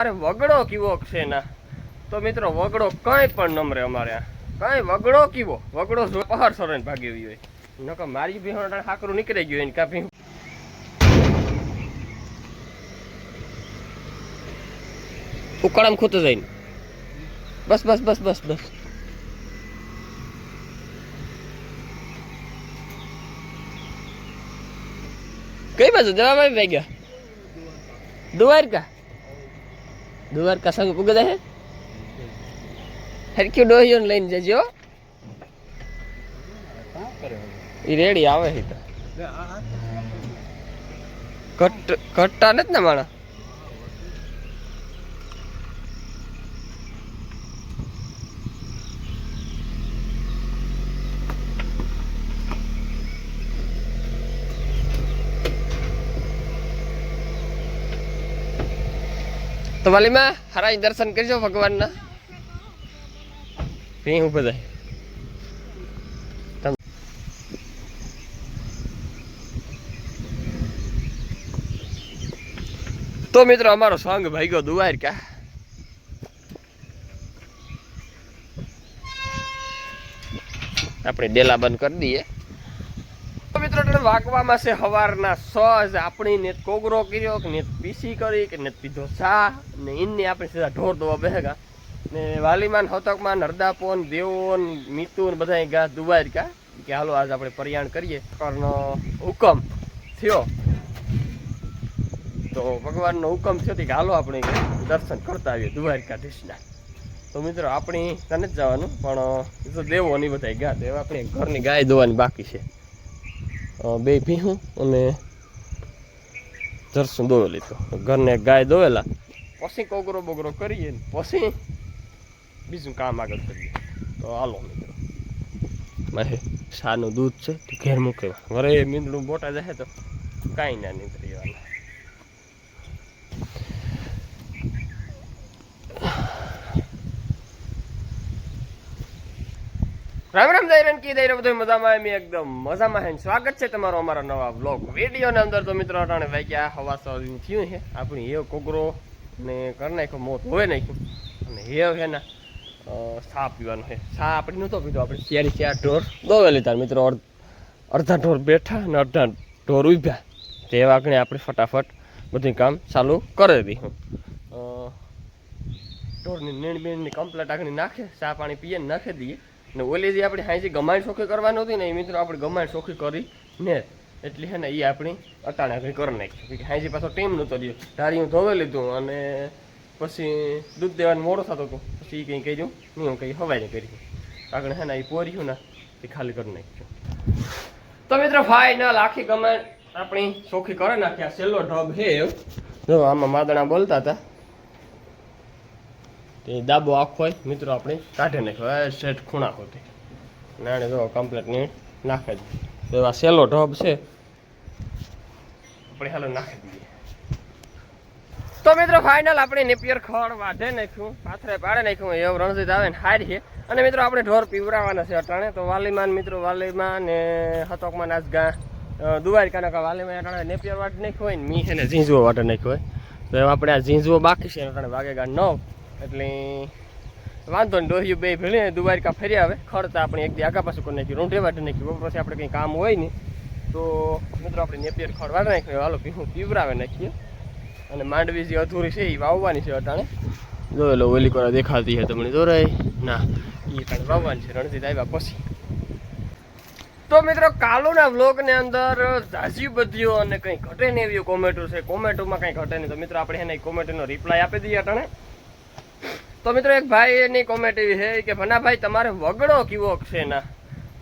અરે વગડો કેવો છે ના તો મિત્રો વગડો કઈ પણ નમરે અમારે કઈ વગડો કેવો વગડો જો પહાડ સરણ ભાગી હોય નકર મારી ભીહણ હાકરું નીકળી ગયું એને કા ભી ઉકળામ ખૂતો જઈને બસ બસ બસ બસ બસ કઈ બાજુ જવાબ આવી ગયા દ્વારકા સંગ પુગ જાય હરક્યું ડોહીઓ લઈને જજો ઈ રેડી આવે છે તો કટતા નથી ને માણા તો વાલીમાં હરાજ દર્શન કરજો ભગવાનના ભી હું બધા તો મિત્રો અમારો સોંગ ભાગ્યો દ્વારકા આપણે ડેલા બંધ કરી દઈએ તો મિત્રો વાગવામાં છે સવારના 6 આપણી ને કોગરો કર્યો કે ને પીસી કરી કે ને પીધો ચા ને ઇનને આપણે સીધા ઢોર દોવા બેહગા ને વાલીમાન હતકમાન હરદાપોન દેવોન મિતુન બધા ગા દ્વારકા કે હાલો આજ આપણે પ્રયાણ કરીએ કરનો હુકમ થયો તો ભગવાનનો હુકમ થયો કે હાલો આપણે દર્શન કરતા આવીએ દ્વારકાધીશના તો મિત્રો આપણી તને જ જવાનું પણ તો દેવો નહીં બધા ગયા તો આપણે ઘરની ગાય દોવાની બાકી છે બે ભીહું અને જરસું દોવેલી તો ઘરને ગાય દોવેલા પછી કોગરો બોગરો કરીએ ને પછી બીજું કામ આગળ કરીએ તો હાલો મિત્રો મારે શાનું દૂધ છે ઘેર મૂકેવા વરે મીંદડું બોટા જાય તો કાંઈ ના નીકળી વાના રામ રામ દૈરન કી દૈર બધું મજામાં એમ એકદમ મજામાં હે સ્વાગત છે તમારો અમારા નવા વ્લોગ વિડીયોની અંદર તો મિત્રો અટાણે વાગ્યા હવા સવારનું થયું છે આપણી હેવ કોગરો ને કરી નાખ્યો મોત હોય નાખ્યું અને હેવ છે ને ચા પીવાનું છે ચા આપણે નહોતો પીધો આપણે ચાર ઢોર દોવેલી તાર મિત્રો અડધા ઢોર બેઠા અને અડધા ઢોર ઉભ્યા તે વાગણે આપણે ફટાફટ બધું કામ ચાલુ કરી દઈશું ઢોરની નીણ બીણની કમ્પ્લેટ આગળ નાખે ચા પાણી પીએ ને નાખી દઈએ ને ઓલી જે આપણે હાંજી ગમાણ ચોખ્ખી કરવાની હતી ને એ મિત્રો આપણે ગમાણ ચોખ્ખી કરી ને એટલે છે ને એ આપણી અટાણે આગળ કરી નાખી હાંજી પાછો ટીમ નહોતો રહ્યો ધારી હું ધોવે લીધું અને પછી દૂધ દેવાનું મોડું થતું હતું પછી એ કંઈ કહી દઉં નહીં હું કંઈ હવાઈ નહીં કરી આગળ છે ને એ પોર્યું ને એ ખાલી કરી નાખ્યું તો મિત્રો ફાઇનલ આખી ગમાણ આપણી ચોખ્ખી કરી નાખી આ છેલ્લો ઢબ છે જો આમાં માદણા બોલતા હતા તે દાબો આખો હોય મિત્રો આપણે કાઢી નાખ્યો સેટ ખૂણા હોતી નાણે જો કમ્પ્લેટ ની નાખી દઈએ તો આ સેલો ઢબ છે આપણે હાલો નાખી દઈએ તો મિત્રો ફાઇનલ આપણે નેપિયર ખડ વાઢે નાખ્યું પાથરે પાડે નાખ્યું એવું રણજીત આવે ને હારી છે અને મિત્રો આપણે ઢોર પીવરાવાના છે અટાણે તો વાલીમાન મિત્રો વાલીમાં ને હતોકમાં આજ ગા દ્વારકાના કા વાલીમાં અટાણે નેપિયર વાઢ નાખ્યું હોય ને મી છે ને ઝીંઝવો વાઢે નાખ્યો હોય તો આપણે આ ઝીંઝવો બાકી છે અટાણે વાગેગા 9 એટલે વાંધો ને ડોહ્યું બે ભેળીને દ્વારકા ફર્યા આવે ખડતા આપણે એક દી આગા પાછું કરી નાખ્યું રૂંઢે વાટી નાખ્યું પછી આપણે કંઈ કામ હોય નહીં તો મિત્રો આપણે નેપિયર ખડ વાળી નાખ્યું હાલો ભીહું પીવરાવે નાખીએ અને માંડવી જે અધૂરી છે એ વાવવાની છે અટાણે જોયેલો ઓલી કોરા દેખાતી છે તમને દોરાય ના એ અટાણે વાવવાની છે રણજીત આવ્યા પછી તો મિત્રો કાલુના વ્લોગની અંદર ઝાઝી બધીઓ અને કંઈ ઘટે નહીં એવી કોમેન્ટો છે કોમેન્ટોમાં કંઈ ઘટે નહીં તો મિત્રો આપણે એને કોમેન્ટનો રિપ્લાય આપી દઈએ અટાણે તો મિત્રો એક ભાઈ એની કોમેન્ટ એવી છે કે ભનાભાઈ તમારે વગડો કેવો છે ના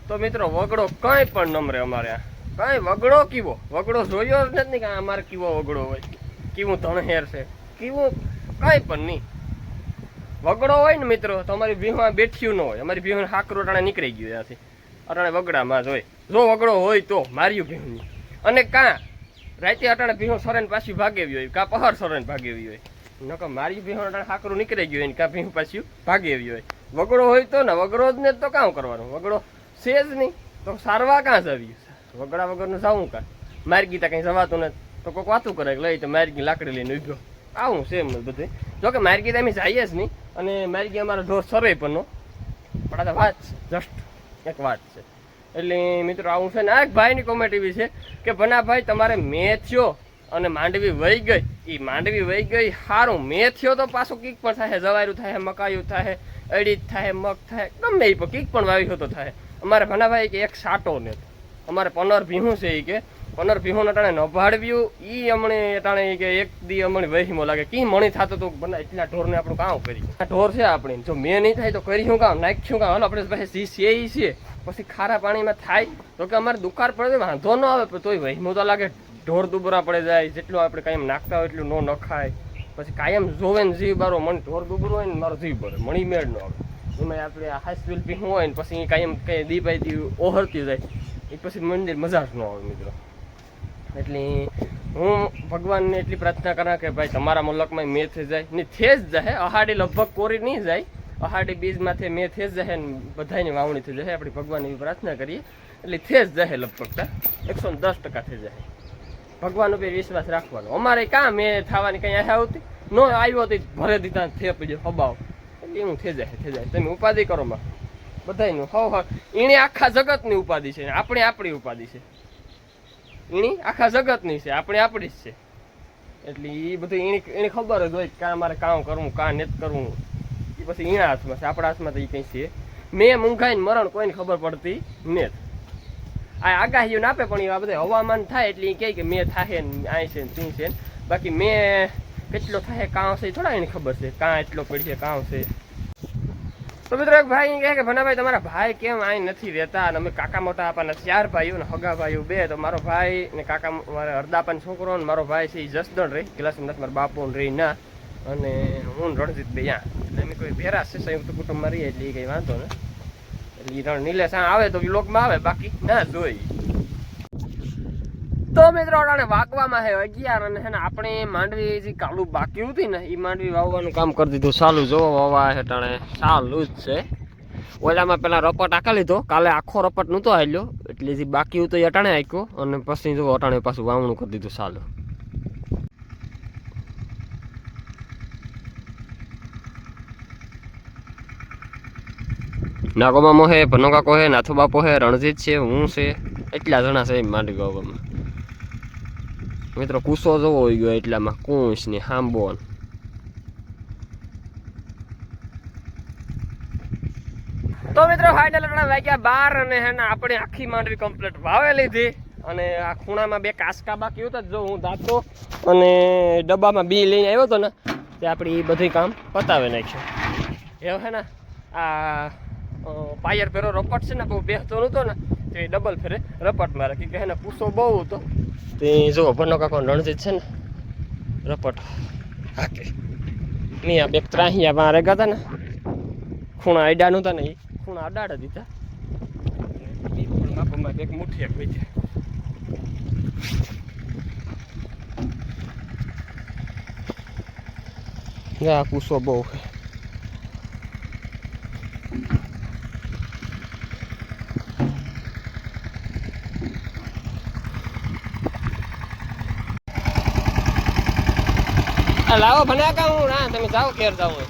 તો મિત્રો વગડો કંઈ પણ નમરે અમારે કંઈ વગડો કેવો વગડો જોયો જ નથી કે અમારે કેવો વગડો હોય કેવું ધણહેર છે કેવું કંઈ પણ નહીં વગડો હોય ને મિત્રો તો અમારી ભીહમાં બેઠ્યું ન હોય અમારી ભીહમાં હાકરો અટાણે નીકળી ગયું ત્યાંથી અટાણે વગડામાં જ હોય જો વગડો હોય તો માર્યું ભીહની અને કાં રાતે અટાણે ભીહું સરેન પાછી ભાગેવી હોય કાં પહાડ સરેન ભાગેવી હોય નકર મારી ભીહણ હાકરું નીકળી ગયું હોય ને કાં ભીહું પાછું ભાગી આવી હોય વગડો હોય તો ને વગડો જ ને તો કામ કરવાનું વગડો છે જ નહીં તો સારવા કાં જ આવ્યું વગડા વગરનું જવું કાં માર્ગી ત્યાં કંઈ જવાતું નથી તો કોઈક વાતું કરે લઈ તો માર્ગી લાકડી લઈને ઉભ્યો આવું છે એમ બધું. જોકે માર્ગી તો અમે જઈએ જ નહીં, અને માર્ગી અમારો ઢોર સરે પણ પણ આ તો વાત છે, જસ્ટ એક વાત છે. એટલે મિત્રો આવું છે ને. આ એક ભાઈની કોમેન્ટ એવી છે કે ભનાભાઈ તમારે મેથ્યો અને માંડવી વહી ગઈ, એ માંડવી વહી ગઈ સારું, મેથ્યો તો પાછું કીક પણ થાય, જવાયું થાય, મકાયું થાય, અડીત થાય, મગ થાય, ગમે એ પણ કીક પણ વાવ્યો તો થાય. અમારે ભનાભાઈ કે એક સાટો ને અમારે 15 ભીહું છે એ કે 15 ભીહું ટાણે નભાડવ્યું એ અમને ટાણે કે એક દી અમને વહીમો લાગે કી મણી થતો તો બના એટલા ઢોરને આપણું કામ કરી. આ ઢોર છે આપણી, જો મેં નહીં થાય તો કર્યું કામ, નાખ્યું કામ. હાલો આપણે પાસે છે એ છે, પછી ખારા પાણીમાં થાય તો કે અમારે દુકાળ પડે વાંધો ન આવે, તોય વહીમો તો લાગે. ઢોર દુબરા પડે જાય, જેટલું આપણે કાયમ નાખતા હોય એટલું ન નખાય. પછી કાયમ જોવે ને જીવ બારો મને ઢોર દુબરો હોય ને મારો જીવ ભરે, મણી મેળ ન આવે. એમાં આપણે હાઈસ્પીડ ભીહું હોય ને પછી કાયમ કંઈ દી બાઈ દી ઓહરતી જાય, એ પછી મંદિર મજા જ ન આવે મિત્રો. એટલે હું ભગવાનને એટલી પ્રાર્થના કરા કે ભાઈ તમારા મુલકમાં મેં થઈ જાય ને થઈ જ જાય. અહાડી લગભગ કોરી નહીં જાય, અહાડી બીજમાંથી મેં થઈ જ જાય ને બધાની વાવણી થઈ જાય. આપણે ભગવાનની એવી પ્રાર્થના કરીએ એટલે થઈ જ જાય, લગભગ 110% થઈ જાય. ભગવાન ઉપર વિશ્વાસ રાખવાનો. અમારે કાં મેં થવાની કંઈ આશા આવતી ન આવ્યો હતી, ભરે દીધા થે પડ્યો હબાવ, એટલે એવું થઈ જાય. તમે ઉપાધિ કરો માં બધાનું હવ એની આખા જગતની ઉપાધિ છે, આપણી ઉપાધિ છે. એની આખા જગતની છે, આપણી જ છે. એટલે એ બધું એની ખબર જ હોય કાં મારે કામ કરવું કાં નથી કરવું, એ પછી એના હાથમાં છે, આપણા હાથમાં તો એ કંઈ છે. મેં મૂંઘાઈને મરણ કોઈને ખબર પડતી નથી. આ આગાહીઓ ના આપે પણ એ બધા હવામાન થાય એટલે એ કહે કે મેં થાય ને આ છે ને તી છે. બાકી મેં કેટલો થાય કાં છે થોડા એની ખબર છે, કાં એટલો પડશે કાં છે. તો મિત્રો એક ભાઈ કહે કે ભનાભાઈ તમારા ભાઈ કેમ અહીં નથી રહેતા, અને અમે કાકા મોટા આપવાના 4 ભાઈઓ ને હગા ભાઈઓ 2. તો મારો ભાઈ ને કાકા મારા હરદાપાન છોકરો ને મારો ભાઈ છે એ જસદણ રહી, ક્લાસમાં મારા બાપુ ને રહી ના, અને હું રણજીત ભાઈ ત્યાં. એટલે અમે કોઈ ભેરા છે સંયુક્ત કુટુંબમાં રહીએ એટલે એ કંઈ વાંધો ને. એટલે એ નીલેશ આવે તો વ્લોગમાં આવે, બાકી ના જોઈ. તો મિત્રો અટાણે વાગવામાં છે 11 અને છે ને આપણે માંડવી જે કાલુ બાકી હતી ને એ માંડવી વાવવાનું કામ કરી દીધું ચાલુ. જો વાવા છે અટાણે ચાલુ જ છે. ઓલામાં પેલા રપટ આખા લીધો, કાલે આખો રપટ નહોતો હાલ્યો, એટલે જે બાકી હતું એ અટાણે આખ્યો, અને પછી જો અટાણે પાછું વાવણું કરી દીધું ચાલુ. નાગોમાં મોહે, ભનો કાકો હે, નાથો બાપો હે, રણજીત છે, હું છે, એટલા જણા છે માંડવી વાવવામાં. મિત્રો કુસો જોવો હોય ગયો એટલામાં કુંસ ને હાંબોન. તો મિત્રો ફાઇનલ વાગ્યા 12 અને હે ને આપણે આખી માંડવી કમ્પ્લીટ વાવે લીધી. અને આ ખૂણામાં 2 કાસકા બાકી હતા, જો હું દાંતો અને ડબ્બામાં બી લઈને આવ્યો હતો ને તે આપણે એ બધું કામ પતાવી નાખ્યું. એવું હે ને આ પાયર ફેરો રપટ છે ને બહુ બેસતો નહોતો ને તે ડબલ ફેરે રપટ મારે કે હે ને પૂસો બહુ હતો. તે જો ભનો કાકો રણજીત છે ને રપટ હાકે મેં આ 2 ત્રાહિયા મારે ગયા હતા ને ખૂણા અડા નહોતા ને એ ખૂણા અડાડ દીધા. બાપુમાં 1 મુઠ્ઠી એક વહી જાય. પૂસો બહુ લાવો ભલે કા હું ના તમે જાઓ ઘેર જાઓ.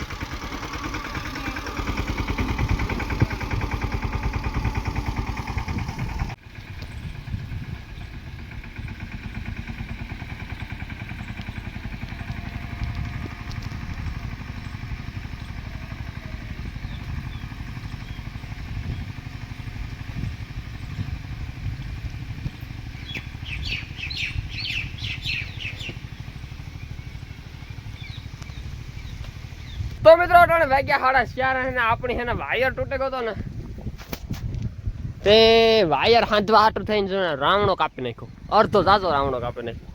તો મિત્રો અટાણે વાગ્યા 4:30 અને આપણી હે ને વાયર તૂટે ગયો હતો ને તે વાયર હાંધવા હાટું થઈને રાવણો કાપી નાખ્યો, અડધો જાજો રાવણો કાપી નાખ્યો.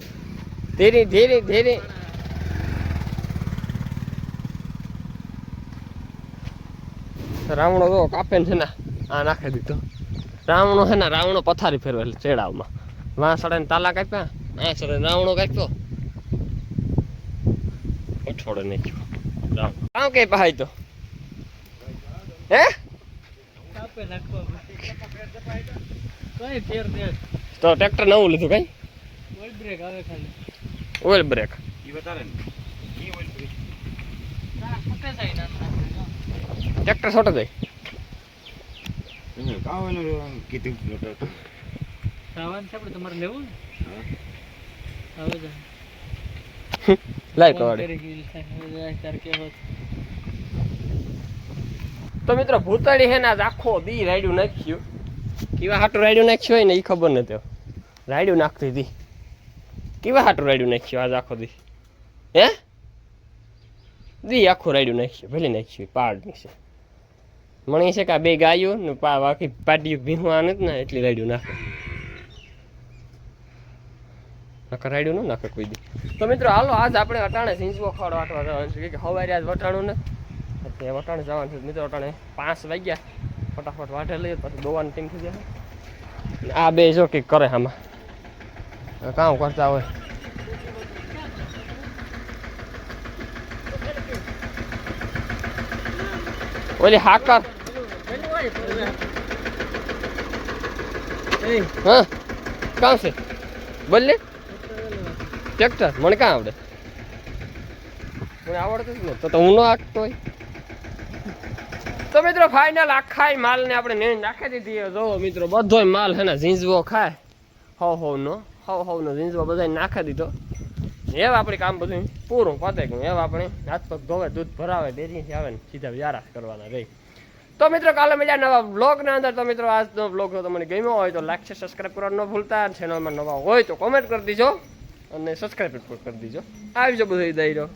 ધીરે ધીરે ધીરે રાવણો જો કાપે ને છે ને આ નાખી દીધો. રાવણો છે ને રાવણો પથારી ફેરવેલ ચેડાવમાં વાંસળે ને તાલા કાપ્યા, વાંસળે રાવણો કાપ્યો, પછોડે નાખ્યો. કામ કે પહાય તો હે તો ટ્રેક્ટર નવું લીધું કઈ ઓઇલ બ્રેક ટ્રેક્ટર છોટો જાય કીધું તમારે લેવું લાઈક વાળે તો મિત્રો ભૂતાડી હે ને આજ આખો દી રાયડું નાખ્યું કેવા હાટું રાયડું નાખ્યું હોય ને એ ખબર નથી રાયડું નાખતી હતી કેવા હાટું રાયડું નાખ્યું આજ આખો દી હે દી આખું રાયડું નાખ્યું ભલે નાખ્યું પાડની છે મને છે કે આ બે ગાયો ને બાકી પાડ્યું ભીહવા નથી ને એટલી રાયડું નાખે નકર રાયડું ન નાખે કોઈ દી તો મિત્રો હાલો આજ આપણે અટાણે ઝીંઝવો ખડ વાટવા જવાનું છે કે સવારે આજ વટાણું ને એટલે વટાણે જવાનું છે મિત્રો અટાણે 5 વાગ્યા ફટાફટ વાટે લઈએ પછી દોવાનું ટીમ થઈ જાય આ બે જો કંઈક કરે આમાં કામ કરતા હોય ઓલી હાકર હા કામ છે બોલે ટ્રેક્ટર મને કાં આવડે મને આવડતું જ ને તો હું ન હાંકતો હોય તો મિત્રો ફાઇનલ આખા માલને આપણે નેણ નાખી દીધી જોવો મિત્રો બધોય માલ હે ને ઝીંઝવો ખાય હવનો ઝીંઝવો બધા નાખી દીધો એવા આપણે કામ બધું પૂરું પતે ગયું એવા આપણે હાથ પગ ધોવે દૂધ ભરાવે ડેરીથી આવે ને સીધા વ્યારા કરવાના રહી તો મિત્રો કાલે મળ્યા નવા બ્લોગના અંદર તો મિત્રો આજનો બ્લોગ જો તમને ગમ્યો હોય તો લાઈક છે સબસ્ક્રાઈબ કરવાનું ન ભૂલતા ચેનલમાં નવા હોય તો કોમેન્ટ કરી દીજો અને સબસ્ક્રાઈબ પણ કરી દીજો આવી જો બધું દઈ રહ્યો